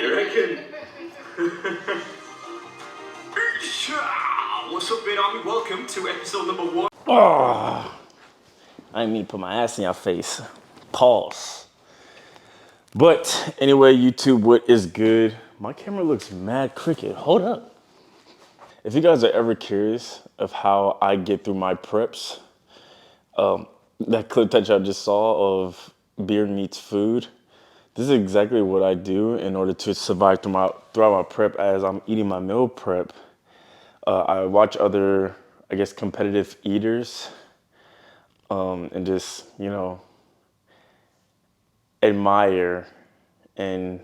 You reckon? What's up, Big Army? Welcome to episode number 1. Oh, I didn't mean to put my ass in your face. Pause. But anyway, YouTube, what is good? My camera looks mad crooked. Hold up. If you guys are ever curious of how I get through my preps, that clip that y'all just saw of beer meets food, this is exactly what I do in order to survive throughout my prep as I'm eating my meal prep. I watch other, I guess, competitive eaters and just, admire and,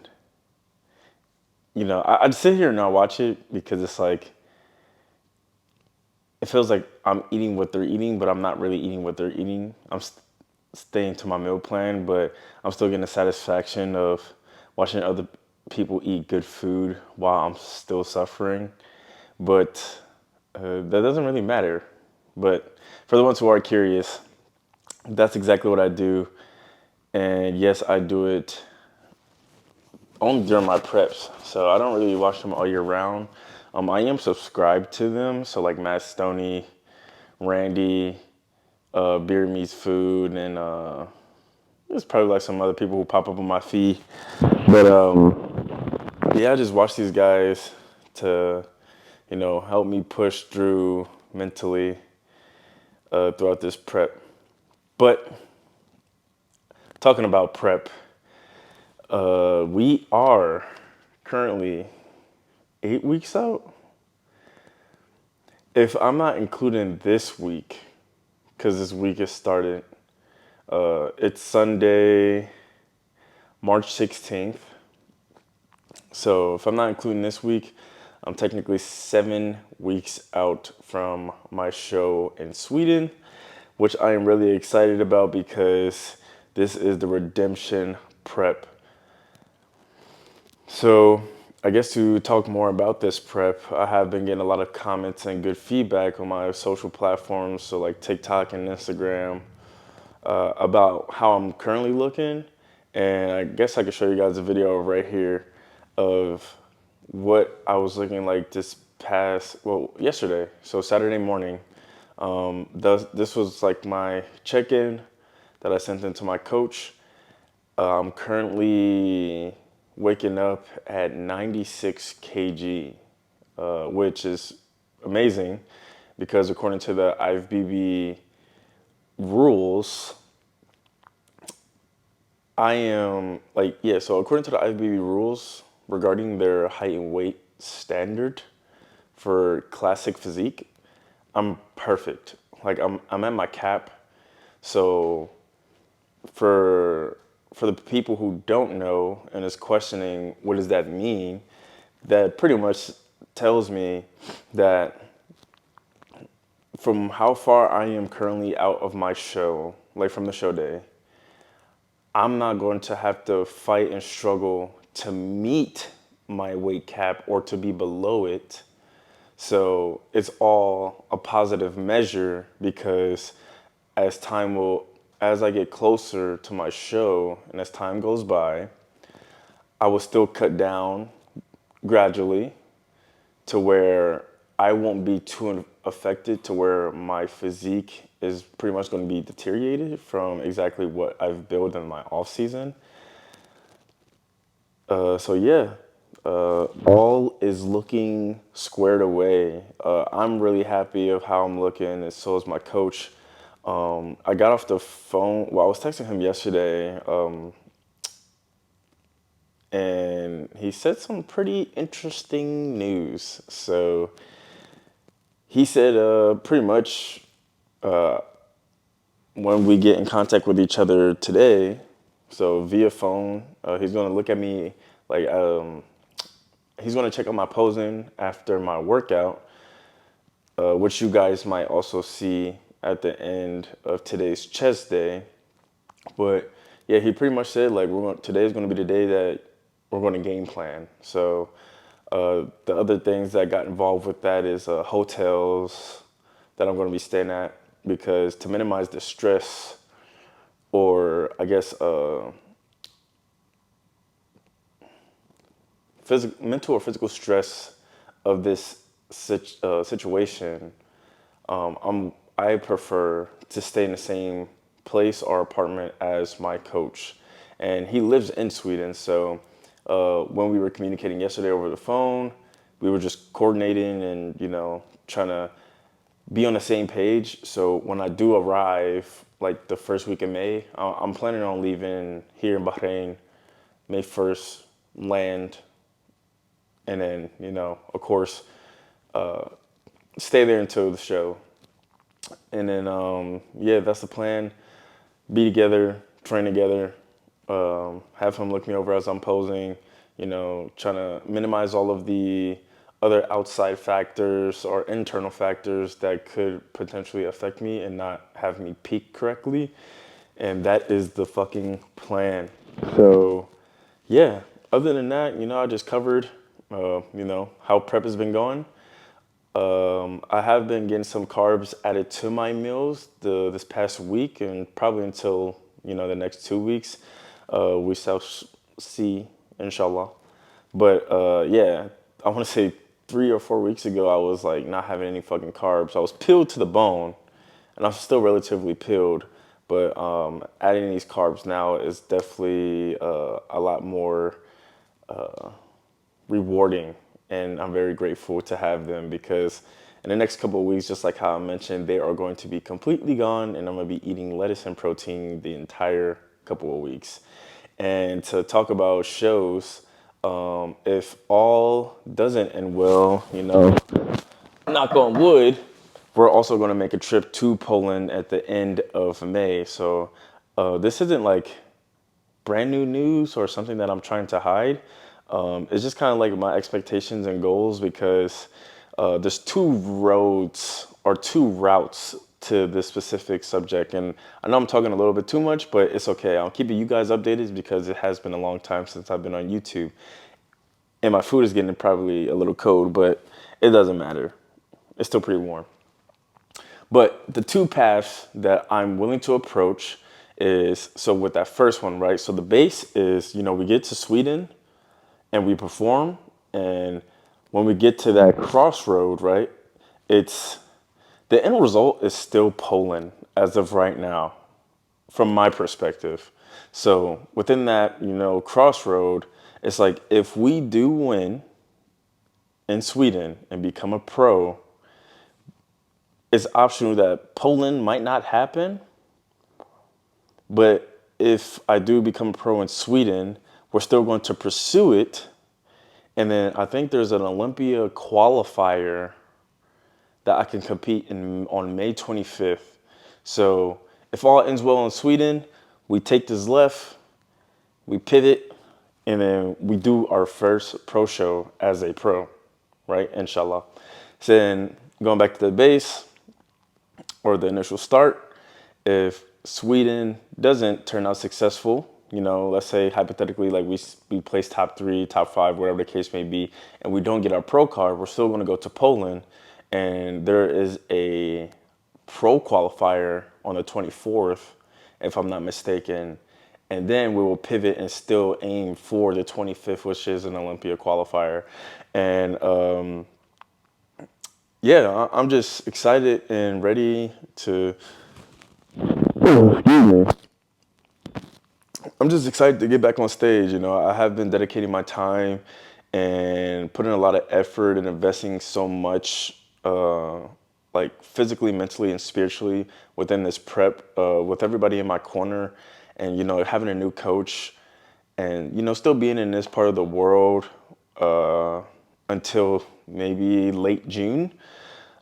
I'd sit here and not watch it because it's like, it feels like I'm eating what they're eating, but I'm not really eating what they're eating. I'm staying to my meal plan, but I'm still getting the satisfaction of watching other people eat good food while I'm still suffering. But that doesn't really matter. But for the ones who are curious, that's exactly what I do. And yes, I do it only during my preps. So I don't really watch them all year round. I am subscribed to them. So like Matt Stoney, Randy, Beer Meets Food, and there's probably like some other people who pop up on my feed. But yeah, I just watch these guys to, help me push through mentally throughout this prep. But talking about prep, we are currently 8 weeks out. If I'm not including this week, because this week is started, it's Sunday, March 16th. So if I'm not including this week, I'm technically 7 weeks out from my show in Sweden, which I am really excited about because this is the redemption prep. So I guess to talk more about this prep, I have been getting a lot of comments and good feedback on my social platforms, so like TikTok and Instagram, about how I'm currently looking. And I guess I could show you guys a video right here of what I was looking like yesterday. So Saturday morning. This was like my check-in that I sent into my coach. I'm currently waking up at 96 kg, which is amazing because according to the IFBB rules, so according to the IFBB rules regarding their height and weight standard for classic physique, I'm perfect. Like I'm at my cap. So for the people who don't know and is questioning what does that mean, that pretty much tells me that from how far I am currently out of my show, like from the show day, I'm not going to have to fight and struggle to meet my weight cap or to be below it. So it's all a positive measure because as I get closer to my show and as time goes by, I will still cut down gradually to where I won't be too affected to where my physique is pretty much going to be deteriorated from exactly what I've built in my off season. So yeah, all is looking squared away. I'm really happy of how I'm looking, and so is my coach. I got off the phone. Well, I was texting him yesterday, and he said some pretty interesting news. So he said pretty much when we get in contact with each other today, so via phone, he's going to look at me like he's going to check out my posing after my workout, which you guys might also see at the end of today's chest day. But yeah, he pretty much said like today's going to be the day that we're going to game plan. So the other things that got involved with that is hotels that I'm going to be staying at, because to minimize the stress, or I guess mental or physical stress of this situation, I prefer to stay in the same place or apartment as my coach, and he lives in Sweden. So when we were communicating yesterday over the phone, we were just coordinating and trying to be on the same page. So when I do arrive, like the first week of May, I'm planning on leaving here in Bahrain, May 1st, land, and then of course, stay there until the show. And then yeah, that's the plan. Be together, train together, have him look me over as I'm posing, trying to minimize all of the other outside factors or internal factors that could potentially affect me and not have me peak correctly. And that is the fucking plan. So, yeah, other than that, I just covered, how prep has been going. I have been getting some carbs added to my meals this past week and probably until the next 2 weeks. We shall see, inshallah. But yeah, I want to say 3 or 4 weeks ago, I was like not having any fucking carbs. I was peeled to the bone, and I'm still relatively peeled. But adding these carbs now is definitely a lot more rewarding, and I'm very grateful to have them because in the next couple of weeks, just like how I mentioned, they are going to be completely gone, and I'm going to be eating lettuce and protein the entire couple of weeks. And to talk about shows, if all doesn't end well, knock on wood, we're also going to make a trip to Poland at the end of May. So this isn't like brand new news or something that I'm trying to hide. It's just kind of like my expectations and goals because there's two roads or two routes to this specific subject. And I know I'm talking a little bit too much, but it's okay. I'll keep you guys updated because it has been a long time since I've been on YouTube. And my food is getting probably a little cold, but it doesn't matter. It's still pretty warm. But the two paths that I'm willing to approach is so with that first one, right? So the base is, we get to Sweden and we perform. And when we get to that crossroad, right, it's the end result is still Poland as of right now, from my perspective. So within that, crossroad, it's like if we do win in Sweden and become a pro, it's optional that Poland might not happen. But if I do become a pro in Sweden, we're still going to pursue it. And then I think there's an Olympia qualifier that I can compete in on May 25th. So if all ends well in Sweden, we take this left, we pivot, and then we do our first pro show as a pro, right? Inshallah. So then going back to the base or the initial start, if Sweden doesn't turn out successful, let's say hypothetically, like we place top 3, top 5, whatever the case may be, and we don't get our pro card, we're still going to go to Poland, and there is a pro qualifier on the 24th, if I'm not mistaken, and then we will pivot and still aim for the 25th, which is an Olympia qualifier, and yeah, I'm just excited and ready to. Excuse me. I'm just excited to get back on stage. I have been dedicating my time and putting a lot of effort and investing so much, like physically, mentally, and spiritually within this prep, with everybody in my corner, and having a new coach, and still being in this part of the world until maybe late June.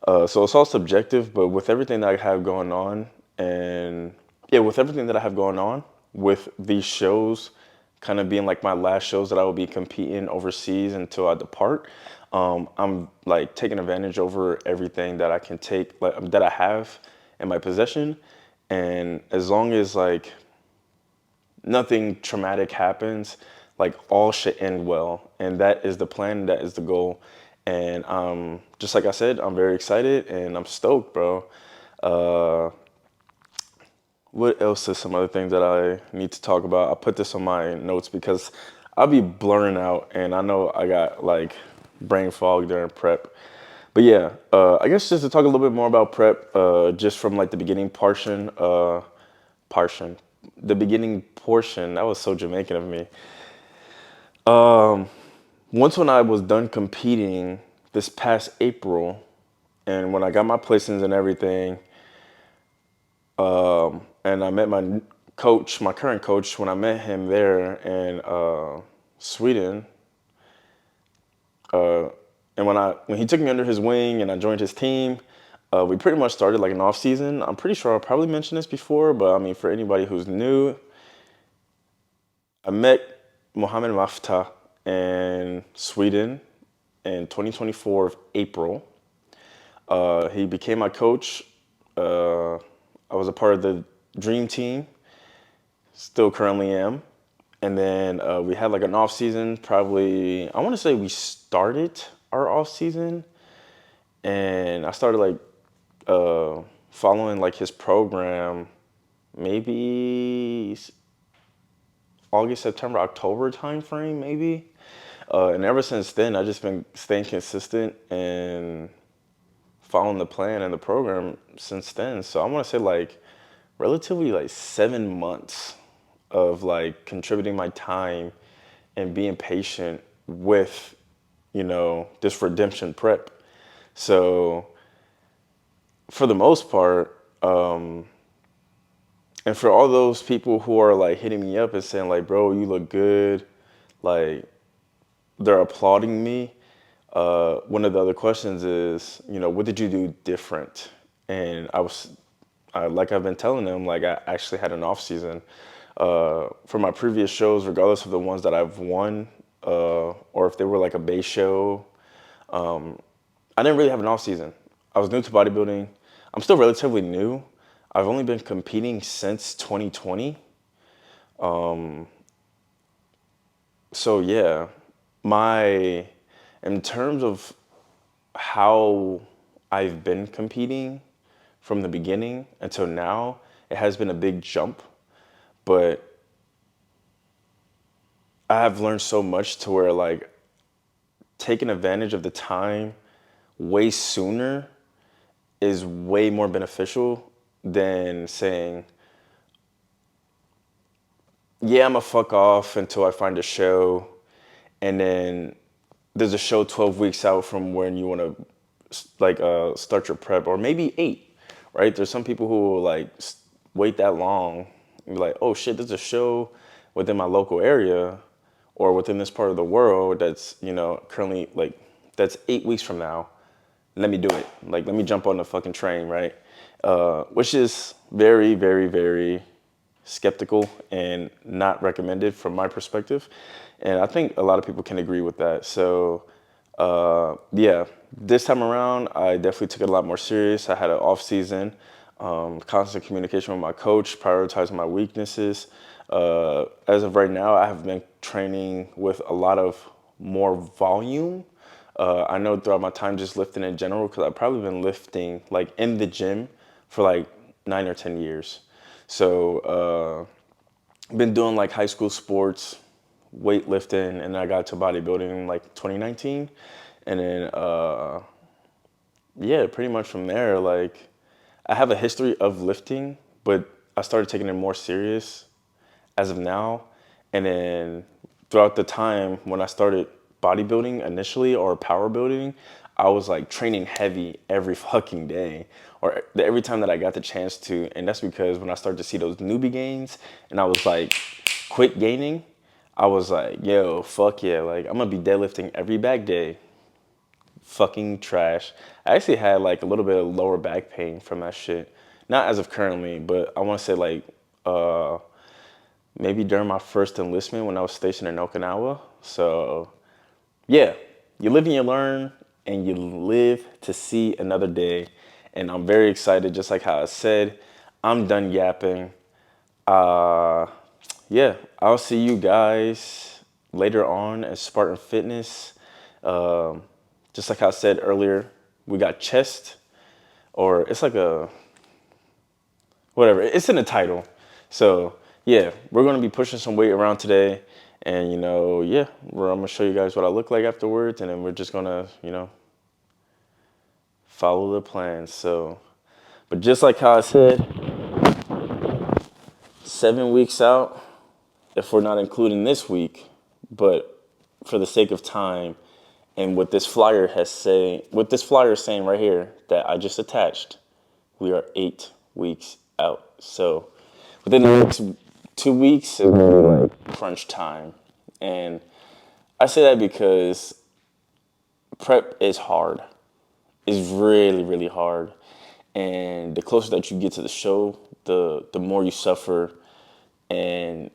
So it's all subjective, but with everything that I have going on, and yeah, with everything that I have going on, with these shows kind of being like my last shows that I will be competing overseas until I depart, I'm like taking advantage over everything that I can take, like that I have in my possession, and as long as like nothing traumatic happens, like all should end well. And that is the plan, that is the goal. And just like I said, I'm very excited and I'm stoked, bro. What else is some other things that I need to talk about? I put this on my notes because I'll be blurring out, and I know I got like brain fog during prep. But yeah, I guess just to talk a little bit more about prep, just from like the beginning portion, the beginning portion. That was so Jamaican of me. Once when I was done competing this past April, and when I got my placings and everything, and I met my coach, my current coach, when I met him there in Sweden, and when he took me under his wing and I joined his team, we pretty much started like an off season. I'm pretty sure I probably mentioned this before, but I mean for anybody who's new, I met Mohammed Mafta in Sweden in 2024 of April. He became my coach. I was a part of the dream team, still currently am. And then we had like an off season. Probably, I want to say we started our off season, and I started like following like his program, maybe August, September, October timeframe, maybe. And ever since then, I've just been staying consistent and following the plan and the program since then. So I want to say like relatively like 7 months of like contributing my time and being patient with, this redemption prep. So for the most part, and for all those people who are like hitting me up and saying like, bro, you look good, like they're applauding me. One of the other questions is, what did you do different? And like I've been telling them, like I actually had an off season. For my previous shows, regardless of the ones that I've won, or if they were like a base show, I didn't really have an off season. I was new to bodybuilding. I'm still relatively new. I've only been competing since 2020. So yeah, in terms of how I've been competing from the beginning until now, it has been a big jump, but I have learned so much to where like taking advantage of the time way sooner is way more beneficial than saying, yeah, I'm gonna fuck off until I find a show, and then there's a show 12 weeks out from when you want to like start your prep, or maybe 8, right? There's some people who will like wait that long and be like, oh shit, there's a show within my local area or within this part of the world that's currently like that's 8 weeks from now. Let me do it. Like, let me jump on the fucking train, right? Which is very, very, very skeptical and not recommended from my perspective. And I think a lot of people can agree with that. So, yeah, this time around, I definitely took it a lot more serious. I had an off season, constant communication with my coach, prioritizing my weaknesses. As of right now, I have been training with a lot of more volume. I know throughout my time just lifting in general, because I've probably been lifting like in the gym for like 9 or 10 years. So been doing like high school sports, weightlifting, and I got to bodybuilding in like 2019. And then, yeah, pretty much from there, like I have a history of lifting, but I started taking it more serious as of now. And then throughout the time when I started bodybuilding initially or power building, I was like training heavy every fucking day or every time that I got the chance to. And that's because when I started to see those newbie gains and I was like quit gaining, I was like, yo, fuck yeah. Like I'm gonna be deadlifting every back day. Fucking trash. I actually had like a little bit of lower back pain from that shit. Not as of currently, but I want to say like maybe during my first enlistment when I was stationed in Okinawa. So yeah, you live and you learn, and you live to see another day. And I'm very excited, just like how I said. I'm done yapping. Yeah, I'll see you guys later on at Spartan Fitness. Just like I said earlier, we got chest, or it's like a whatever. It's in the title. So yeah, we're gonna be pushing some weight around today, And, yeah, I'm going to show you guys what I look like afterwards. And then we're just going to, follow the plan. So, but just like how I said, 7 weeks out, if we're not including this week, but for the sake of time, and what this flyer is saying right here that I just attached, we are 8 weeks out. So within the next 2 weeks, it's gonna be like crunch time. And I say that because prep is hard. It's really, really hard. And the closer that you get to the show, the more you suffer. And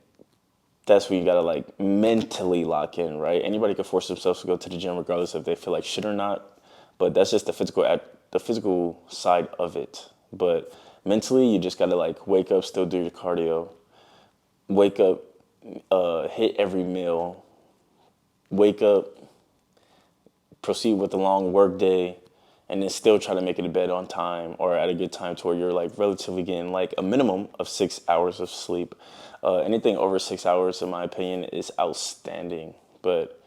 that's where you gotta like mentally lock in, right? Anybody can force themselves to go to the gym regardless if they feel like shit or not. But that's just the physical side of it. But mentally, you just gotta like wake up, still do your cardio, wake up, hit every meal, wake up, proceed with a long work day, and then still try to make it to bed on time or at a good time to where you're like relatively getting like a minimum of 6 hours of sleep. Anything over 6 hours, in my opinion, is outstanding. But,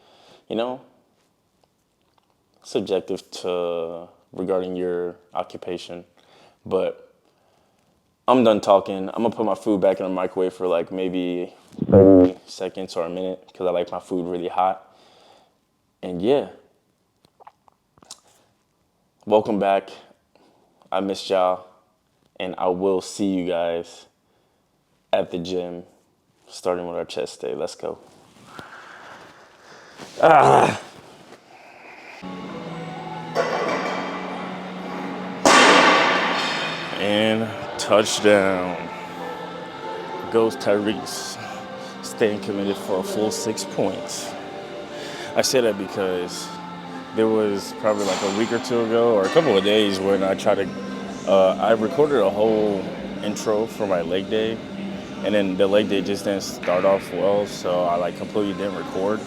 subjective to regarding your occupation. But I'm done talking. I'm gonna put my food back in the microwave for like maybe 30 seconds or a minute because I like my food really hot. And yeah, welcome back. I missed y'all, and I will see you guys at the gym, starting with our chest day. Let's go. And touchdown. Goes Tyrese, staying committed for a full 6 points. I say that because there was probably like a week or two ago or a couple of days when I recorded a whole intro for my leg day, and then the leg day just didn't start off well, so I like completely didn't record.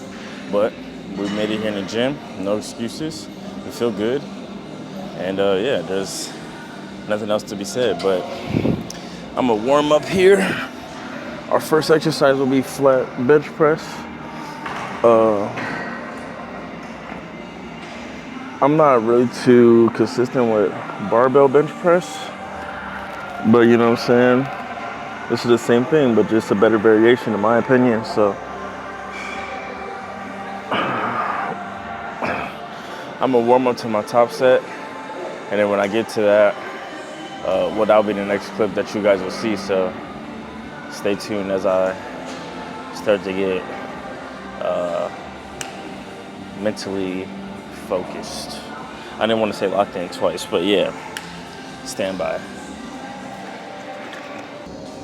But we made it here in the gym, no excuses. We feel good, and yeah, there's nothing else to be said. But I'm gonna warm up here. Our first exercise will be flat bench press. I'm not really too consistent with barbell bench press, but you know what I'm saying? This is the same thing, but just a better variation in my opinion. So I'm gonna warm up to my top set, and then when I get to that, well, that'll be the next clip that you guys will see. So stay tuned as I start to get mentally focused. I didn't want to say locked in twice, but yeah, stand by.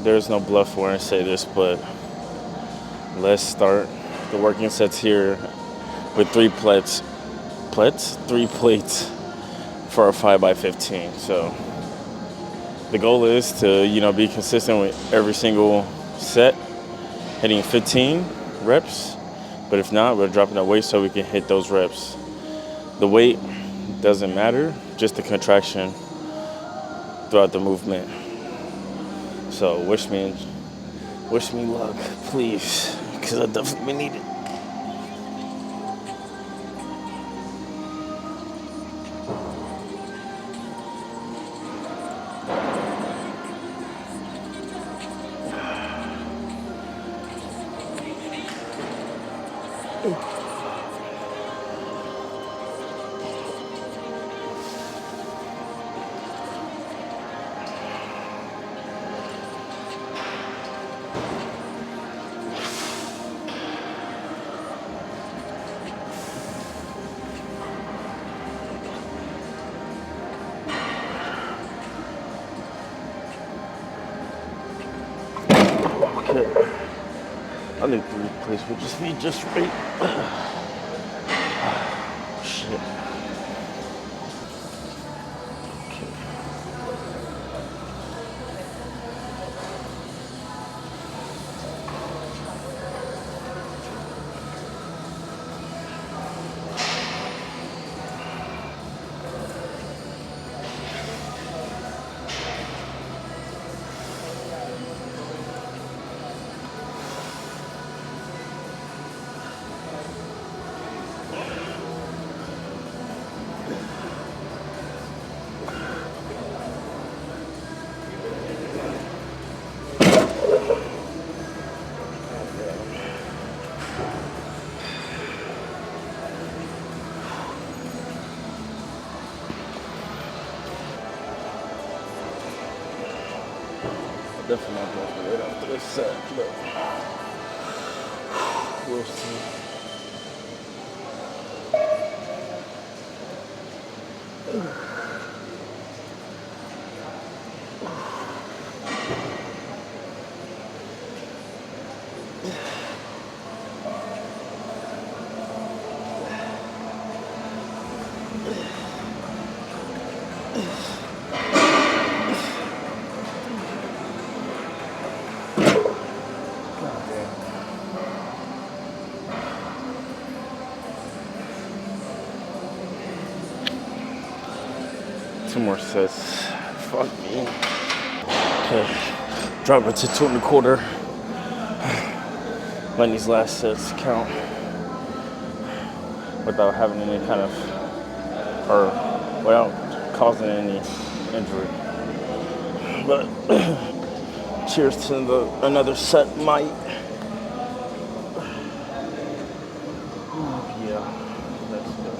There's no bluff where I say this, but let's start the working sets here with three plates for a 5x15. So the goal is to, be consistent with every single set, hitting 15 reps. But if not, we're dropping the weight so we can hit those reps. The weight doesn't matter, just the contraction throughout the movement. So wish me luck, please, because I definitely need it. Okay. I think the place would just be just right. Shit. Okay. definitely not going for it after this set, but we'll see. Two more sets. Fuck me. Okay, drop it to 2 1/4. Letting these last sets count without having any kind of, or without causing any injury. But cheers to another set, Mike. Yeah, that's good.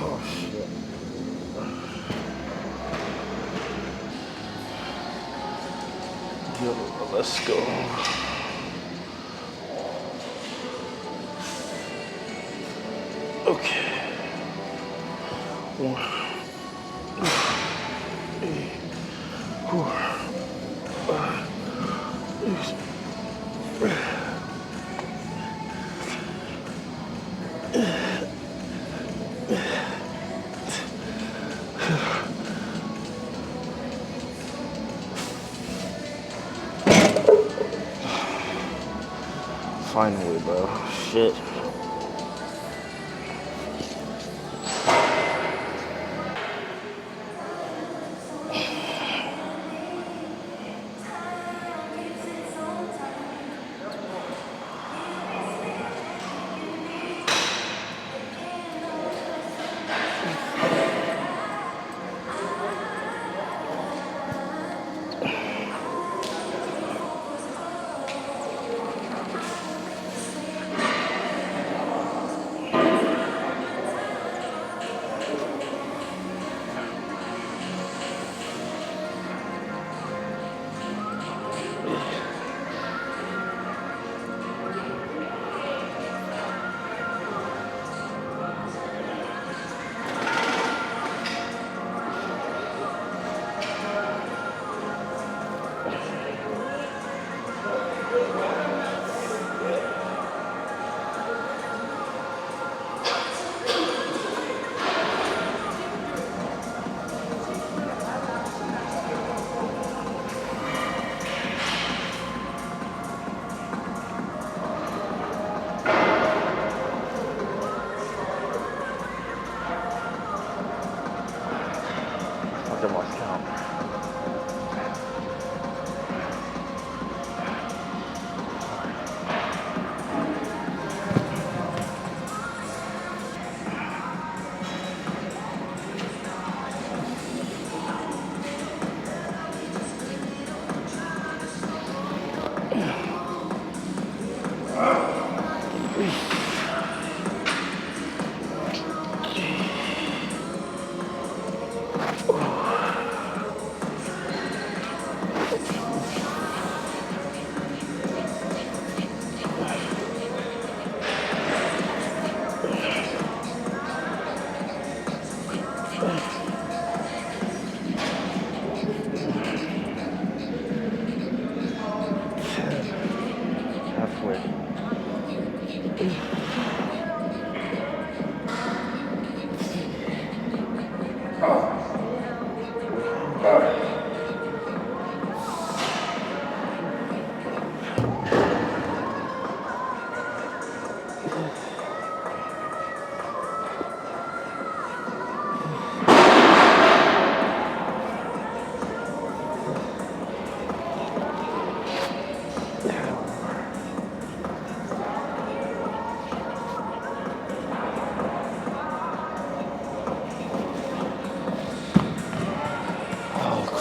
Oh shit. Yo, let's go. Okay. 1, 8, 4, 5, 6. Finally, bro. Shit.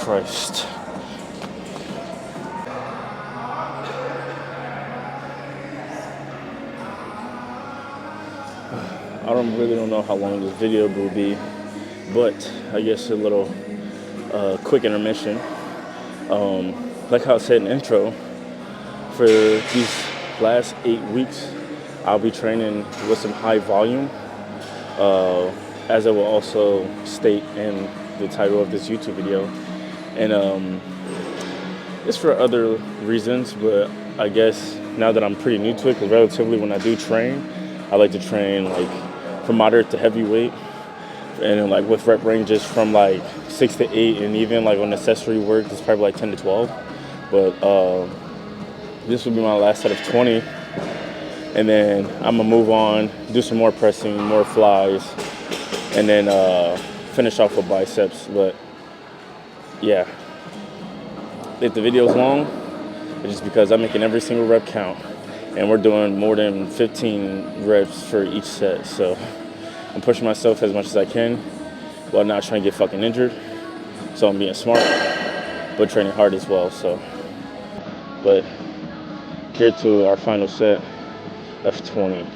Christ. Really don't know how long this video will be, but I guess a little quick intermission. Like how I said in the intro, for these last 8 weeks, I'll be training with some high volume, as I will also state in the title of this YouTube video. And it's for other reasons, but I guess now that I'm pretty new to it, because relatively when I do train, I like to train like from moderate to heavyweight, and like with rep ranges from like 6 to 8, and even like on accessory work, it's probably like 10 to 12. But this will be my last set of 20, and then I'm gonna move on, do some more pressing, more flies, and then finish off with biceps. But yeah, if the video's long, it's just because I'm making every single rep count, and we're doing more than 15 reps for each set. So I'm pushing myself as much as I can while not trying to get fucking injured. So I'm being smart, but training hard as well. So, but here to our final set of 20.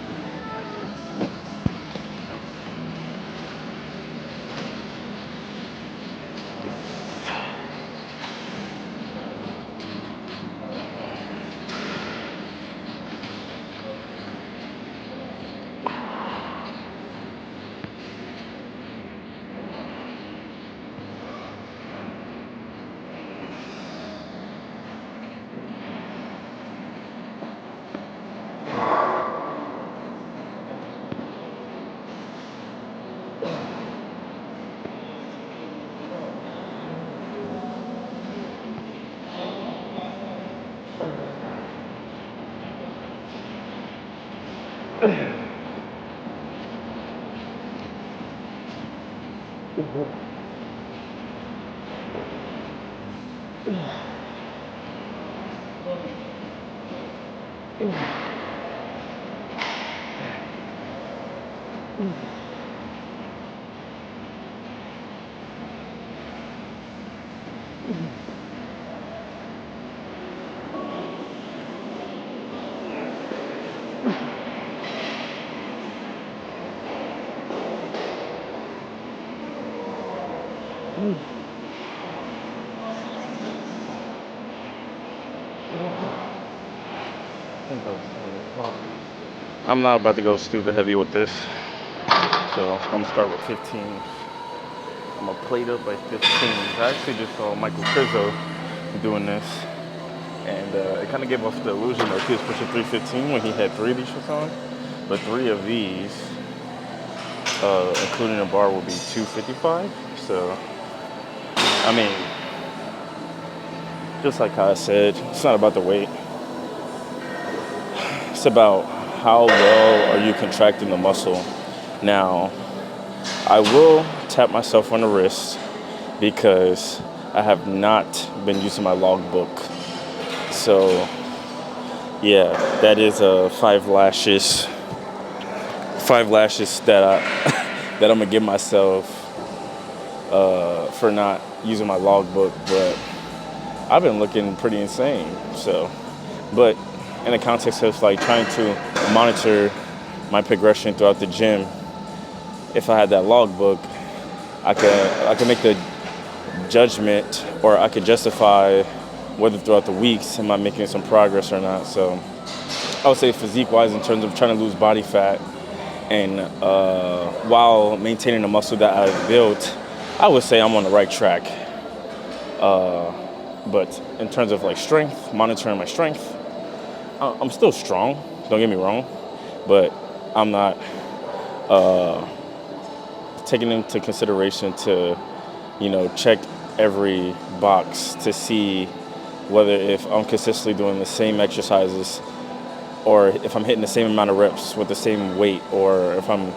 I'm not about to go stupid heavy with this, so I'm gonna start with 15. I'm gonna plate up by 15. I actually just saw Michael Krizo doing this, and it kind of gave off the illusion that he was pushing 315 when he had 3 of these shits on. But 3 of these, including a bar, will be 255. So, I mean, just like how I said, it's not about the weight. It's about how well are you contracting the muscle. Now, I will tap myself on the wrist because I have not been using my logbook. So, yeah, that is 5 lashes. 5 lashes that that I'm gonna give myself for not using my logbook. But I've been looking pretty insane. So, but in the context of like trying to monitor my progression throughout the gym, if I had that logbook, I could make the judgment, or I could justify whether throughout the weeks am I making some progress or not. So I would say physique-wise, in terms of trying to lose body fat and while maintaining the muscle that I've built, I would say I'm on the right track. But in terms of like strength, monitoring my strength, I'm still strong, don't get me wrong, but I'm not taking into consideration to, check every box to see whether if I'm consistently doing the same exercises, or if I'm hitting the same amount of reps with the same weight, or if I'm,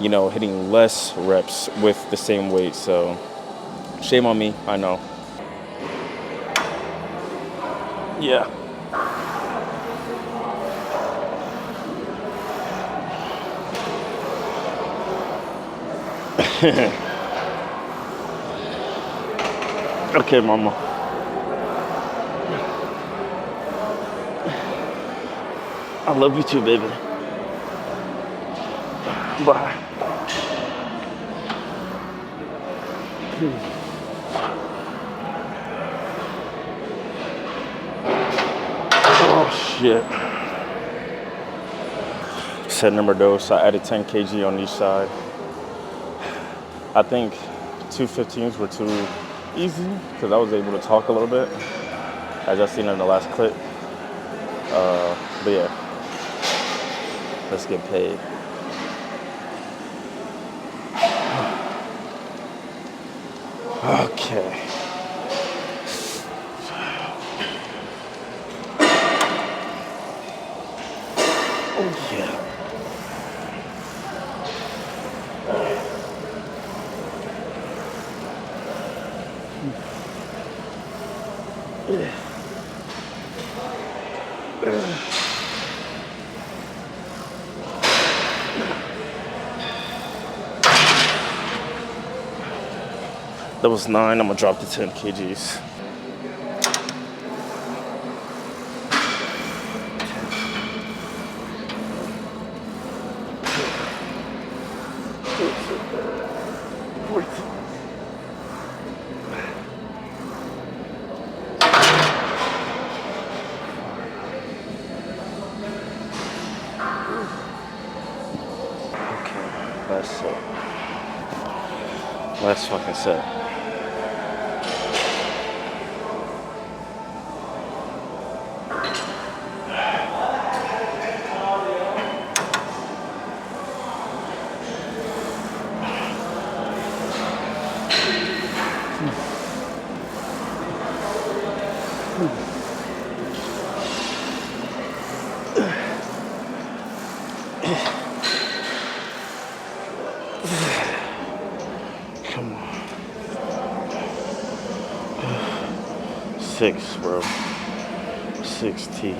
hitting less reps with the same weight. So shame on me, I know. Yeah. Okay, mama. I love you too, baby. Bye. Oh, shit. Set number dose. I added 10 kg on each side. I think 215s were too easy because I was able to talk a little bit, as y'all seen in the last clip. But yeah, let's get paid. Okay. Oh yeah. That was 9. I'm gonna drop to 10 kgs. Last set. Last fucking set. Come on. 6, bro. 6T.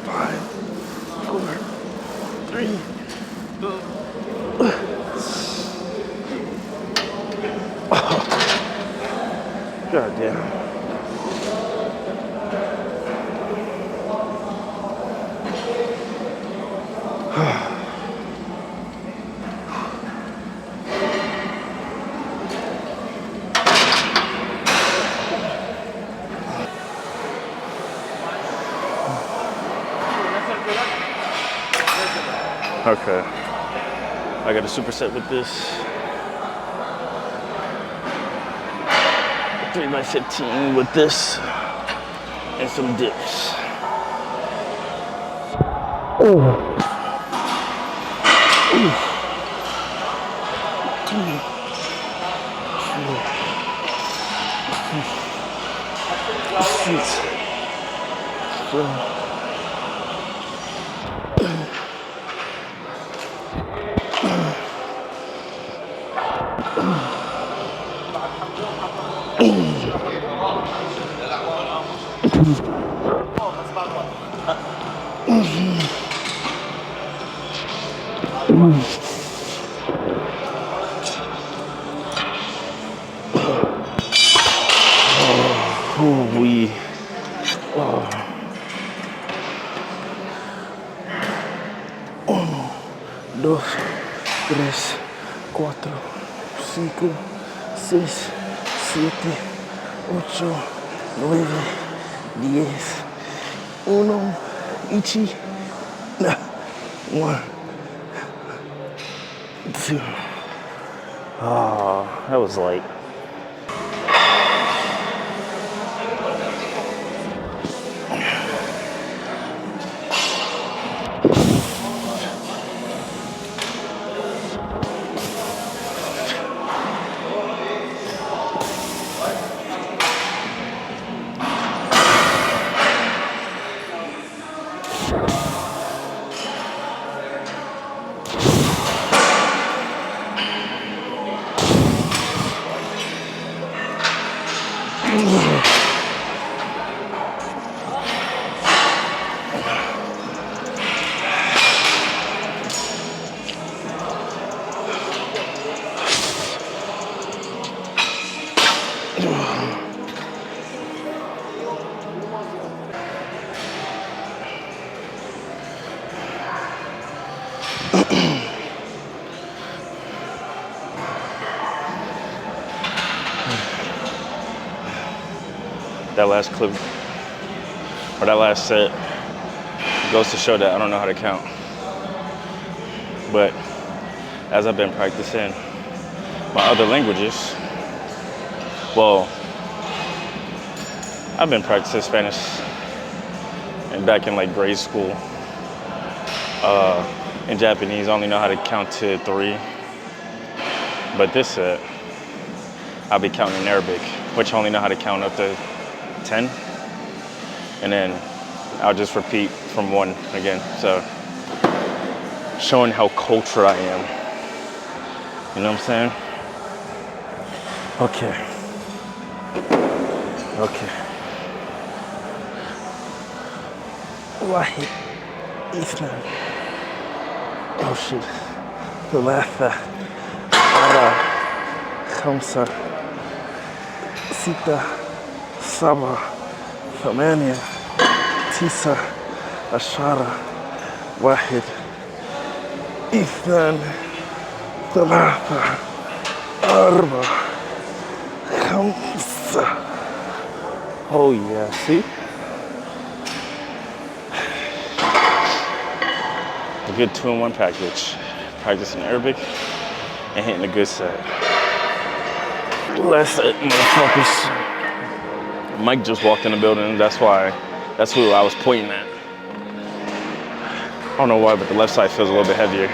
5, 4, 3. God damn. Okay. I got a superset with this. 3x15 with this. And some dips. We 2, 3, 4, 5, 6, 7, 8, 9, 10, 1, ichi, 1, 2. Oh, that was light. That last clip, or that last set, goes to show that I don't know how to count. But as I've been practicing my other languages, well, I've been practicing Spanish and back in like grade school. In Japanese, I only know how to count to 3. But this set, I'll be counting in Arabic, which I only know how to count up to 10. And then I'll just repeat from 1 again. So showing how cultured I am. You know what I'm saying? Okay. واحد اثنان oh shit 3 4 5 6 7 8 9 10 1 2 3 4 5 oh yeah, see? A good 2-in-1 package. Practicing Arabic and hitting a good set. Last set, motherfuckers. Mike just walked in the building. That's who I was pointing at. I don't know why, but the left side feels a little bit heavier.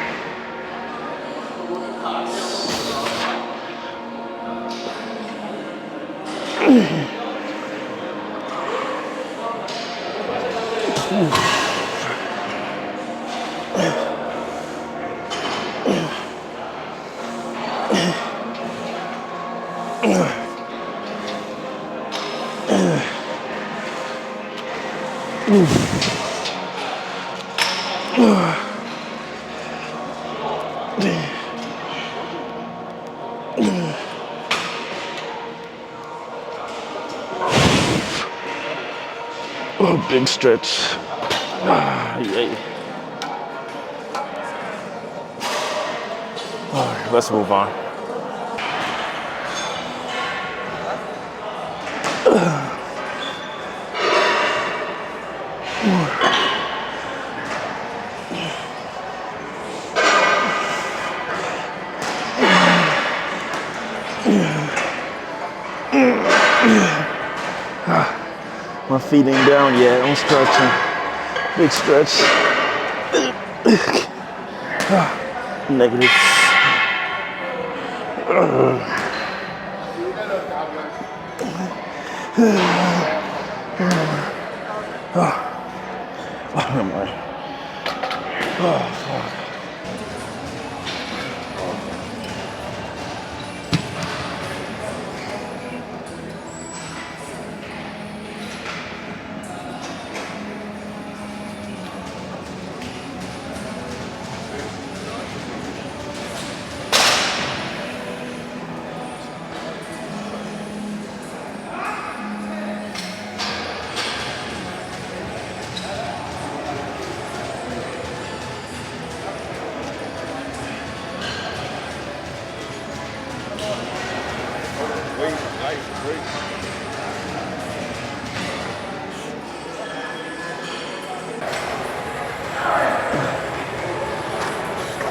Oh, big stretch. Yay. All right, let's move on. My feet ain't down yet. I'm stretching. Big stretch. Negative. Oh my. Oh, fuck.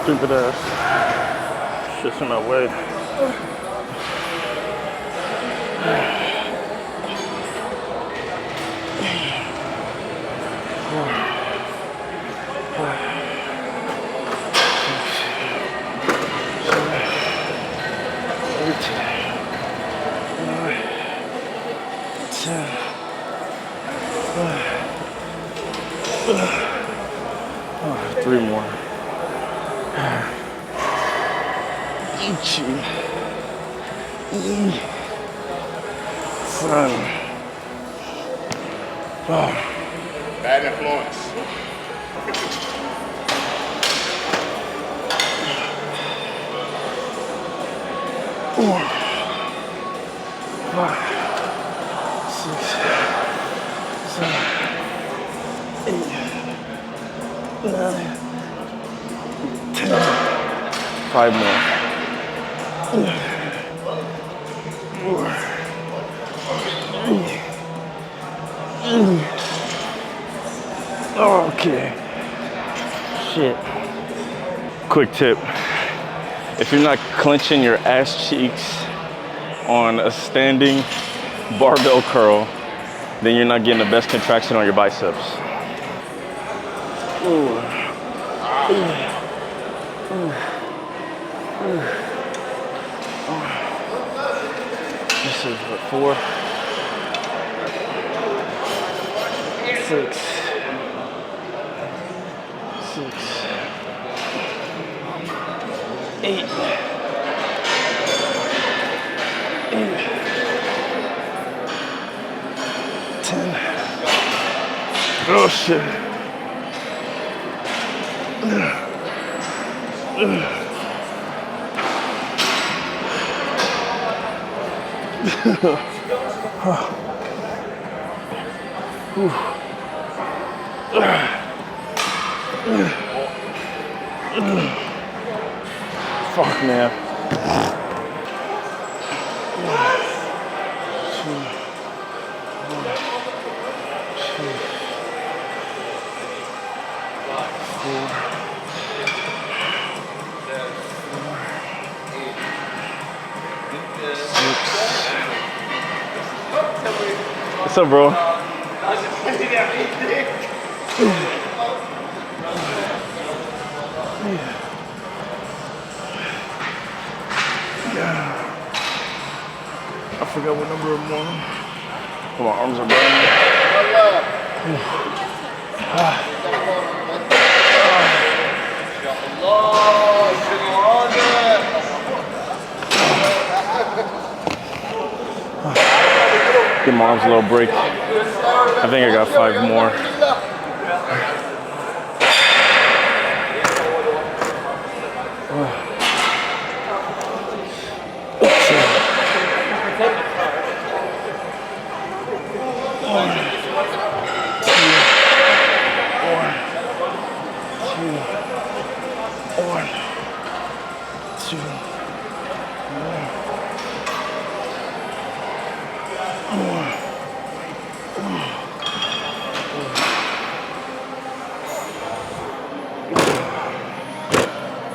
Stupid ass. Shit's in my way. Three more. Ichi. Son. Oh. Bad influence. Four, 5, 6, 7, 8, 9, 10. 5 more. Okay. Shit. Quick tip. If you're not clenching your ass cheeks on a standing barbell curl, then you're not getting the best contraction on your biceps. This is what, 4, 6, 8, 10. Oh shit. Fuck, man. 4, 6. What's up, bro? I forgot what number I'm on. My arms are burning. Give my arms a little break. I think I got 5 more.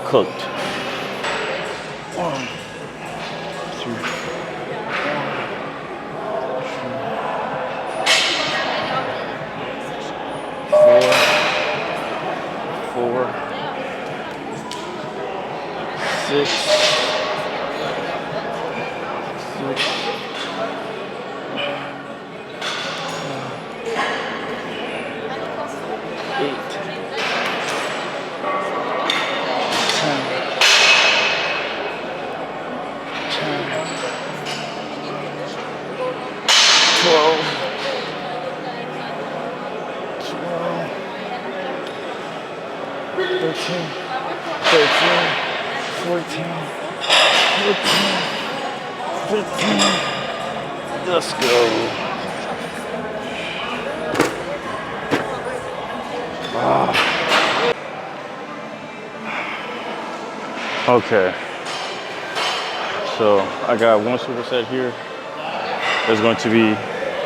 Cooked. 1, 2, 4, 6, 8, 12, 13, 14, 15. Let's go. Okay. So I got 1 superset here. There's going to be